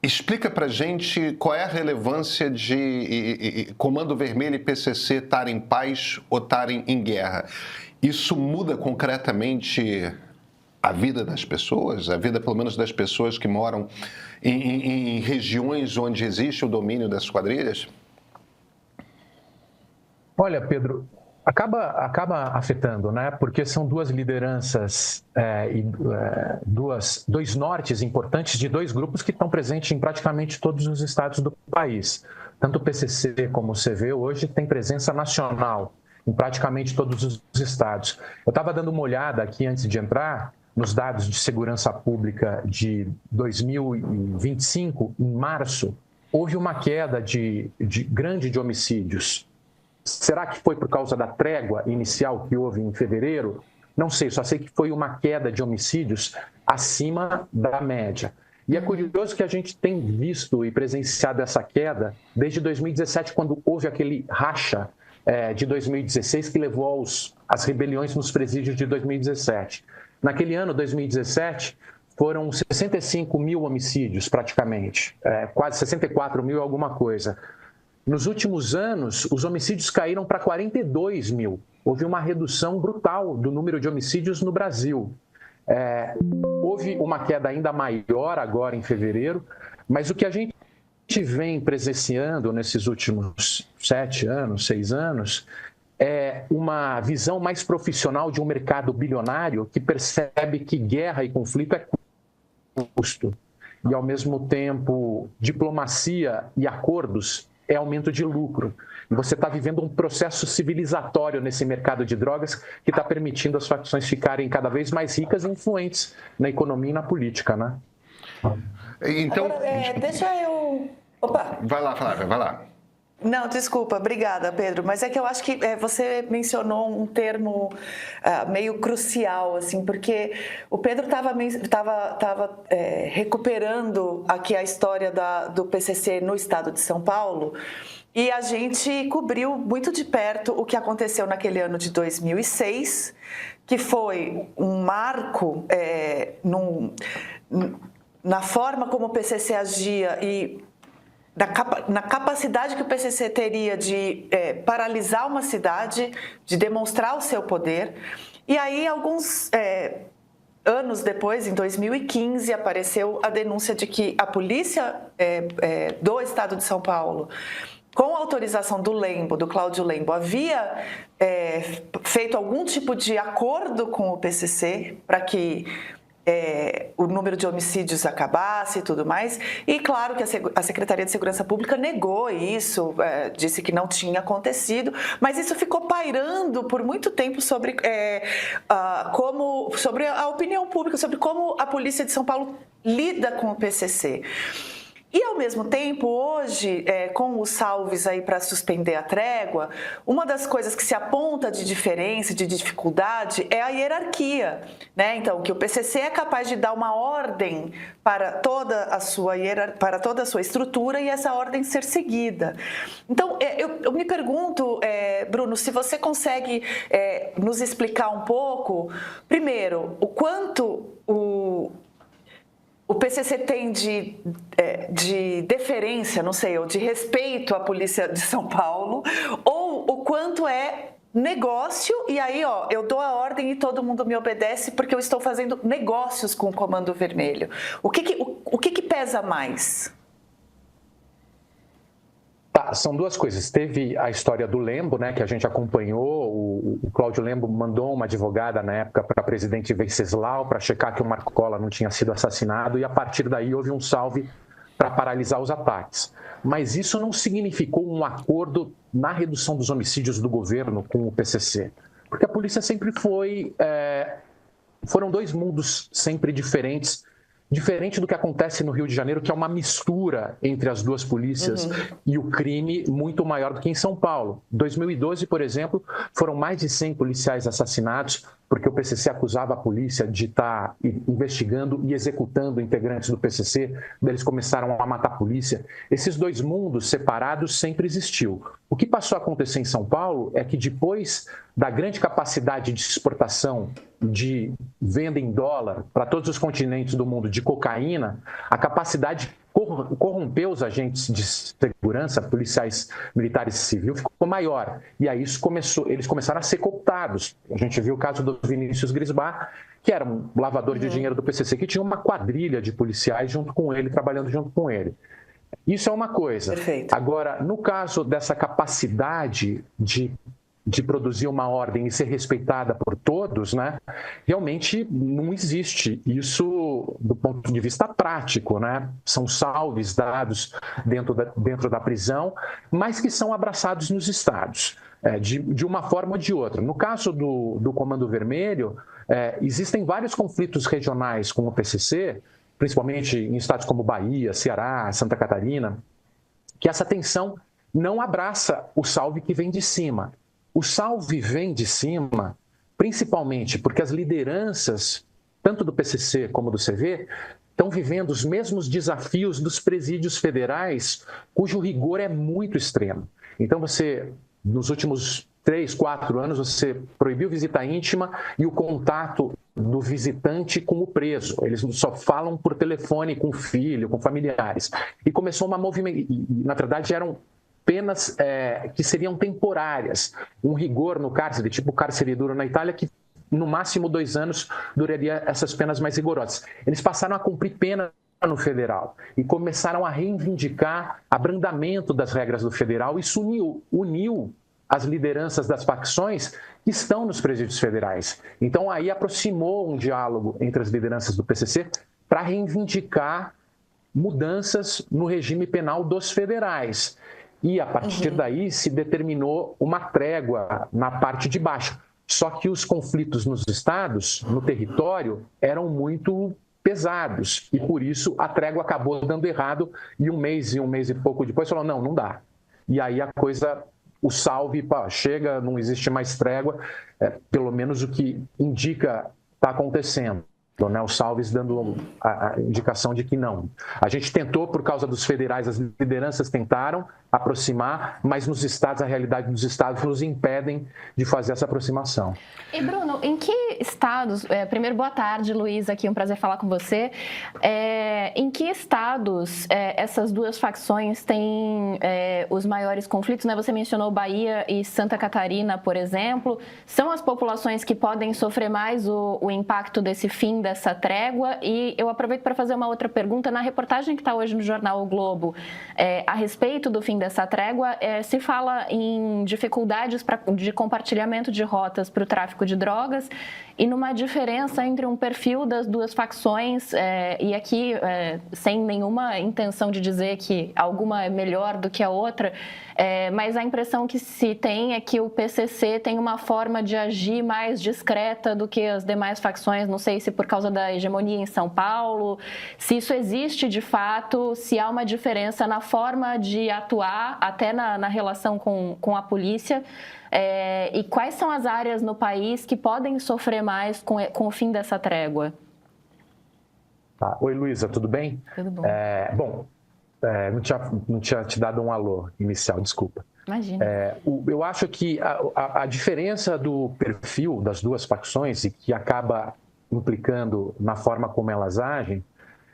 Explica pra gente qual é a relevância de Comando Vermelho e PCC estarem em paz ou estarem em guerra. Isso muda concretamente a vida das pessoas, a vida pelo menos das pessoas que moram em regiões onde existe o domínio das quadrilhas? Olha, Pedro, acaba afetando, né? Porque são duas lideranças dois nortes importantes de dois grupos que estão presentes em praticamente todos os estados do país. Tanto o PCC como o CV hoje tem presença nacional em praticamente todos os estados. Eu estava dando uma olhada aqui antes de entrar nos dados de segurança pública de 2025, em março, houve uma queda grande de homicídios. Será que foi por causa da trégua inicial que houve em fevereiro? Não sei, só sei que foi uma queda de homicídios acima da média. E é curioso que a gente tem visto e presenciado essa queda desde 2017, quando houve aquele racha de 2016 que levou às rebeliões nos presídios de 2017. Naquele ano, 2017, foram 65 mil homicídios praticamente, quase 64 mil alguma coisa. Nos últimos anos, os homicídios caíram para 42 mil. Houve uma redução brutal do número de homicídios no Brasil. Houve uma queda ainda maior agora em fevereiro, mas o que a gente vem presenciando nesses últimos 7 anos, 6 anos, é uma visão mais profissional de um mercado bilionário que percebe que guerra e conflito é custo. E, ao mesmo tempo, diplomacia e acordos é aumento de lucro. E você está vivendo um processo civilizatório nesse mercado de drogas que está permitindo as facções ficarem cada vez mais ricas e influentes na economia e na política, né? Então, agora, deixa eu... Opa! Vai lá, Flávia, vai lá. Não, desculpa, obrigada, Pedro, mas é que eu acho que você mencionou um termo meio crucial, assim, porque o Pedro estava recuperando aqui a história do PCC no estado de São Paulo, e a gente cobriu muito de perto o que aconteceu naquele ano de 2006, que foi um marco na forma como o PCC agia e na capacidade que o PCC teria de paralisar uma cidade, de demonstrar o seu poder. E aí, alguns anos depois, em 2015, apareceu a denúncia de que a polícia do estado de São Paulo, com a autorização do Cláudio Lembo, havia feito algum tipo de acordo com o PCC para que o número de homicídios acabasse e tudo mais. E claro que a Secretaria de Segurança Pública negou isso, disse que não tinha acontecido, mas isso ficou pairando por muito tempo sobre a opinião pública, sobre como a Polícia de São Paulo lida com o PCC. E, ao mesmo tempo, hoje, com os salves aí para suspender a trégua, uma das coisas que se aponta de diferença, de dificuldade, é a hierarquia, né? Então, que o PCC é capaz de dar uma ordem para toda a sua estrutura e essa ordem ser seguida. Então, eu me pergunto, Bruno, se você consegue nos explicar um pouco, primeiro, o quanto o PCC tem de deferência, não sei, ou de respeito à Polícia de São Paulo, ou o quanto é negócio, e aí, eu dou a ordem e todo mundo me obedece porque eu estou fazendo negócios com o Comando Vermelho. O que pesa mais? São duas coisas. Teve a história do Lembo, né, que a gente acompanhou. O Cláudio Lembo mandou uma advogada na época para o presidente Venceslau para checar que o Marco Cola não tinha sido assassinado, e a partir daí houve um salve para paralisar os ataques. Mas isso não significou um acordo na redução dos homicídios do governo com o PCC, porque a polícia sempre foram dois mundos sempre diferente do que acontece no Rio de Janeiro, que é uma mistura entre as duas polícias e o crime muito maior do que em São Paulo. Em 2012, por exemplo, foram mais de 100 policiais assassinados porque o PCC acusava a polícia de estar investigando e executando integrantes do PCC, daí eles começaram a matar a polícia. Esses dois mundos separados sempre existiu. O que passou a acontecer em São Paulo é que depois da grande capacidade de exportação de venda em dólar para todos os continentes do mundo de cocaína, a capacidade corromper os agentes de segurança, policiais, militares e civil, ficou maior. E aí eles começaram a ser cooptados. A gente viu o caso do Vinícius Grisbach, que era um lavador de dinheiro do PCC, que tinha uma quadrilha de policiais junto com ele, trabalhando junto com ele. Isso é uma coisa. Perfeito. Agora, no caso dessa capacidade de produzir uma ordem e ser respeitada por todos, né, realmente não existe isso do ponto de vista prático, né? São salves dados dentro da prisão, mas que são abraçados nos estados, de uma forma ou de outra. No caso do Comando Vermelho, existem vários conflitos regionais com o PCC, principalmente em estados como Bahia, Ceará, Santa Catarina, que essa tensão não abraça o salve que vem de cima. O salve vem de cima, principalmente porque as lideranças, tanto do PCC como do CV, estão vivendo os mesmos desafios dos presídios federais, cujo rigor é muito extremo. Então, nos últimos 3, 4 anos, você proibiu visita íntima e o contato do visitante com o preso. Eles só falam por telefone com o filho, com familiares. E começou uma movimentação, na verdade eram penas que seriam temporárias, um rigor no cárcere, tipo o cárcere duro na Itália, que no máximo 2 anos duraria essas penas mais rigorosas. Eles passaram a cumprir pena no federal e começaram a reivindicar abrandamento das regras do federal. Isso uniu as lideranças das facções que estão nos presídios federais. Então aí aproximou um diálogo entre as lideranças do PCC para reivindicar mudanças no regime penal dos federais. E, a partir daí, se determinou uma trégua na parte de baixo. Só que os conflitos nos estados, no território, eram muito pesados. E, por isso, a trégua acabou dando errado. E um mês e pouco depois, falou, não dá. E aí a coisa, o salve, chega, não existe mais trégua. Pelo menos o que indica está acontecendo. Né, os salves dando a indicação de que não. A gente tentou, por causa dos federais, as lideranças tentaram aproximar, mas nos estados, a realidade dos estados nos impedem de fazer essa aproximação. E Bruno, em que estados, primeiro boa tarde, Luiz, aqui um prazer falar com você, em que estados essas duas facções têm os maiores conflitos, né? Você mencionou Bahia e Santa Catarina, por exemplo, são as populações que podem sofrer mais o impacto desse fim dessa trégua. E eu aproveito para fazer uma outra pergunta. Na reportagem que está hoje no jornal O Globo, a respeito do fim dessa trégua, se fala em dificuldades de compartilhamento de rotas para o tráfico de drogas e numa diferença entre um perfil das duas facções, e aqui, sem nenhuma intenção de dizer que alguma é melhor do que a outra, mas a impressão que se tem é que o PCC tem uma forma de agir mais discreta do que as demais facções, não sei se por causa da hegemonia em São Paulo, se isso existe de fato, se há uma diferença na forma de atuar, até na relação com a polícia, e quais são as áreas no país que podem sofrer mais com o fim dessa trégua? Tá. Oi, Luísa, tudo bem? Tudo bom. Não tinha te dado um alô inicial, desculpa. Imagina. Eu acho que a diferença do perfil das duas facções e que acaba implicando na forma como elas agem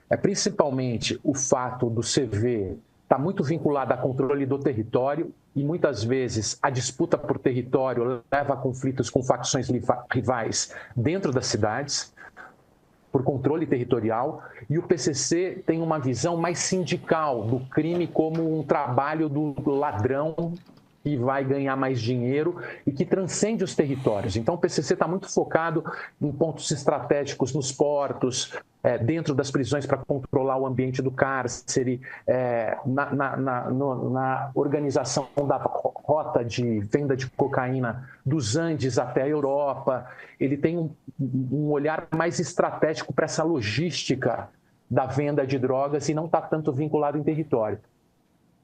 é principalmente o fato do CV estar muito vinculado a controle do território e muitas vezes a disputa por território leva a conflitos com facções rivais dentro das cidades, por controle territorial, e o PCC tem uma visão mais sindical do crime como um trabalho do ladrão que vai ganhar mais dinheiro e que transcende os territórios. Então, o PCC está muito focado em pontos estratégicos nos portos, dentro das prisões para controlar o ambiente do cárcere, na organização da rota de venda de cocaína dos Andes até a Europa. Ele tem um olhar mais estratégico para essa logística da venda de drogas e não está tanto vinculado em território.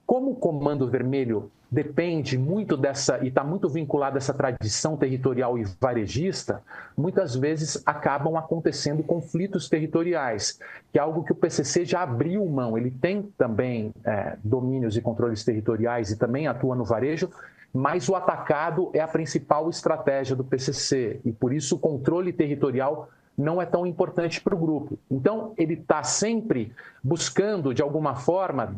Como o Comando Vermelho depende muito e está muito vinculado a essa tradição territorial e varejista, muitas vezes acabam acontecendo conflitos territoriais, que é algo que o PCC já abriu mão. Ele tem também domínios e controles territoriais e também atua no varejo, mas o atacado é a principal estratégia do PCC e, por isso, o controle territorial não é tão importante para o grupo. Então, ele está sempre buscando, de alguma forma,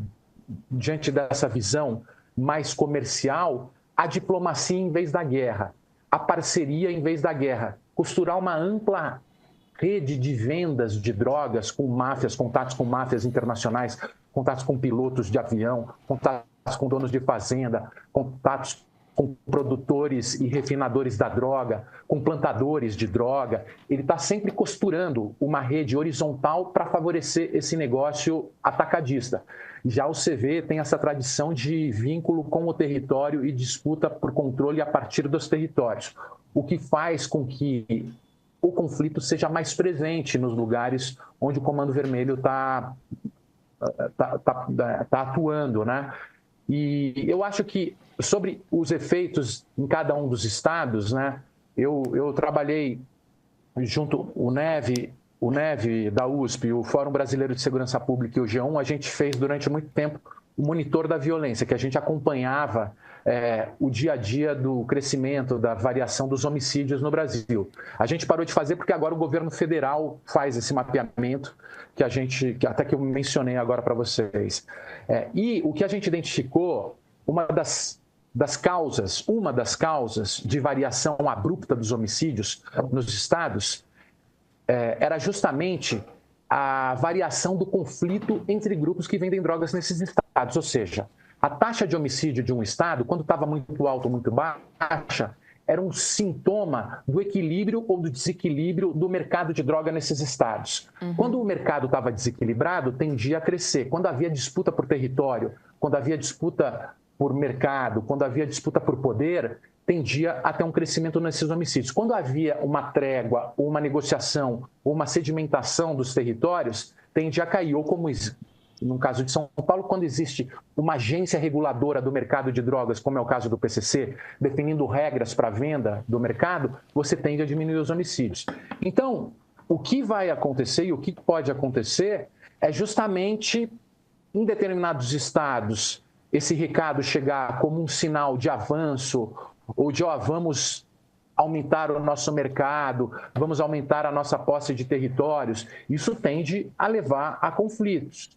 diante dessa visão mais comercial, a diplomacia em vez da guerra, a parceria em vez da guerra, costurar uma ampla rede de vendas de drogas com máfias, contatos com máfias internacionais, contatos com pilotos de avião, contatos com donos de fazenda, contatos com produtores e refinadores da droga, com plantadores de droga. Ele está sempre costurando uma rede horizontal para favorecer esse negócio atacadista. Já o CV tem essa tradição de vínculo com o território e disputa por controle a partir dos territórios, o que faz com que o conflito seja mais presente nos lugares onde o Comando Vermelho está atuando, né? E eu acho que sobre os efeitos em cada um dos estados, né? Eu trabalhei junto o NEV da USP, o Fórum Brasileiro de Segurança Pública e o G1, a gente fez durante muito tempo o monitor da violência, que a gente acompanhava o dia a dia do crescimento, da variação dos homicídios no Brasil. A gente parou de fazer porque agora o governo federal faz esse mapeamento até que eu mencionei agora para vocês. E o que a gente identificou, uma das causas de variação abrupta dos homicídios nos estados era justamente a variação do conflito entre grupos que vendem drogas nesses estados. Ou seja, a taxa de homicídio de um estado, quando estava muito alta ou muito baixa, era um sintoma do equilíbrio ou do desequilíbrio do mercado de droga nesses estados. Quando o mercado estava desequilibrado, tendia a crescer. Quando havia disputa por território, quando havia disputa por mercado, quando havia disputa por poder, tendia a ter um crescimento nesses homicídios. Quando havia uma trégua, ou uma negociação, ou uma sedimentação dos territórios, tendia a cair. Ou como no caso de São Paulo, quando existe uma agência reguladora do mercado de drogas, como é o caso do PCC, definindo regras para a venda do mercado, você tende a diminuir os homicídios. Então, o que vai acontecer e o que pode acontecer é justamente, em determinados estados, esse recado chegar como um sinal de avanço ou de vamos aumentar o nosso mercado, vamos aumentar a nossa posse de territórios. Isso tende a levar a conflitos.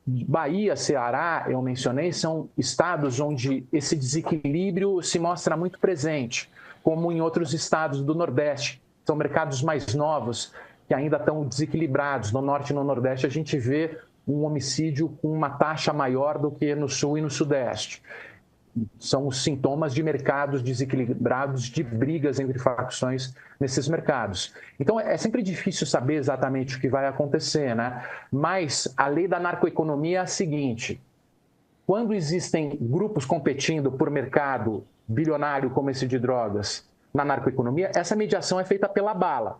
Bahia, Ceará, eu mencionei, são estados onde esse desequilíbrio se mostra muito presente, como em outros estados do Nordeste. São mercados mais novos que ainda estão desequilibrados. No Norte e no Nordeste a gente vê um homicídio com uma taxa maior do que no Sul e no Sudeste. São os sintomas de mercados desequilibrados, de brigas entre facções nesses mercados. Então, é sempre difícil saber exatamente o que vai acontecer, né? Mas a lei da narcoeconomia é a seguinte: quando existem grupos competindo por mercado bilionário como esse de drogas na narcoeconomia, essa mediação é feita pela bala.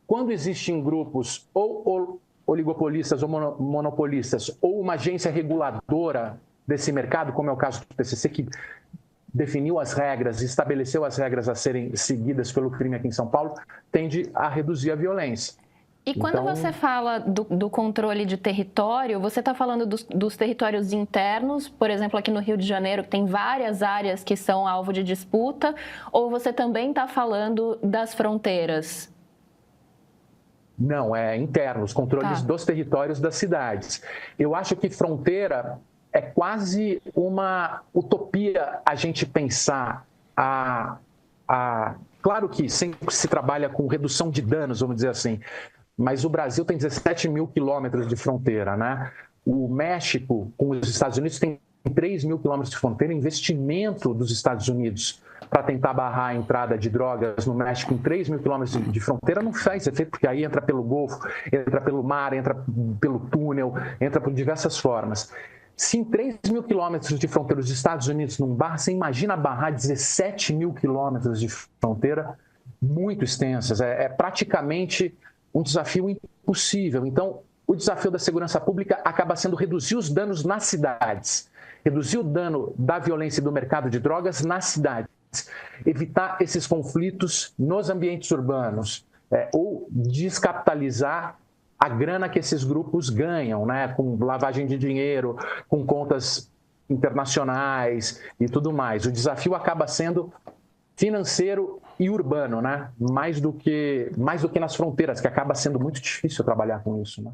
Quando existem grupos ou oligopolistas ou monopolistas ou uma agência reguladora desse mercado, como é o caso do PCC, que definiu as regras, estabeleceu as regras a serem seguidas pelo crime aqui em São Paulo, tende a reduzir a violência. E quando você fala do controle de território, você está falando dos territórios internos, por exemplo, aqui no Rio de Janeiro, que tem várias áreas que são alvo de disputa, ou você também está falando das fronteiras? Não, é internos, controles dos territórios das cidades. Eu acho que fronteira é quase uma utopia a gente pensar Claro que sempre se trabalha com redução de danos, vamos dizer assim, mas o Brasil tem 17 mil quilômetros de fronteira, né? O México com os Estados Unidos tem 3 mil quilômetros de fronteira. Investimento dos Estados Unidos para tentar barrar a entrada de drogas no México em 3 mil quilômetros de fronteira não faz efeito, porque aí entra pelo Golfo, entra pelo mar, entra pelo túnel, entra por diversas formas. Se em 3 mil quilômetros de fronteira os Estados Unidos não barram, você imagina barrar 17 mil quilômetros de fronteira muito extensas. É praticamente um desafio impossível. Então, o desafio da segurança pública acaba sendo reduzir os danos nas cidades, reduzir o dano da violência e do mercado de drogas nas cidades, evitar esses conflitos nos ambientes urbanos, ou descapitalizar a grana que esses grupos ganham, né, com lavagem de dinheiro, com contas internacionais e tudo mais. O desafio acaba sendo financeiro e urbano, né? Mais do que nas fronteiras, que acaba sendo muito difícil trabalhar com isso, né?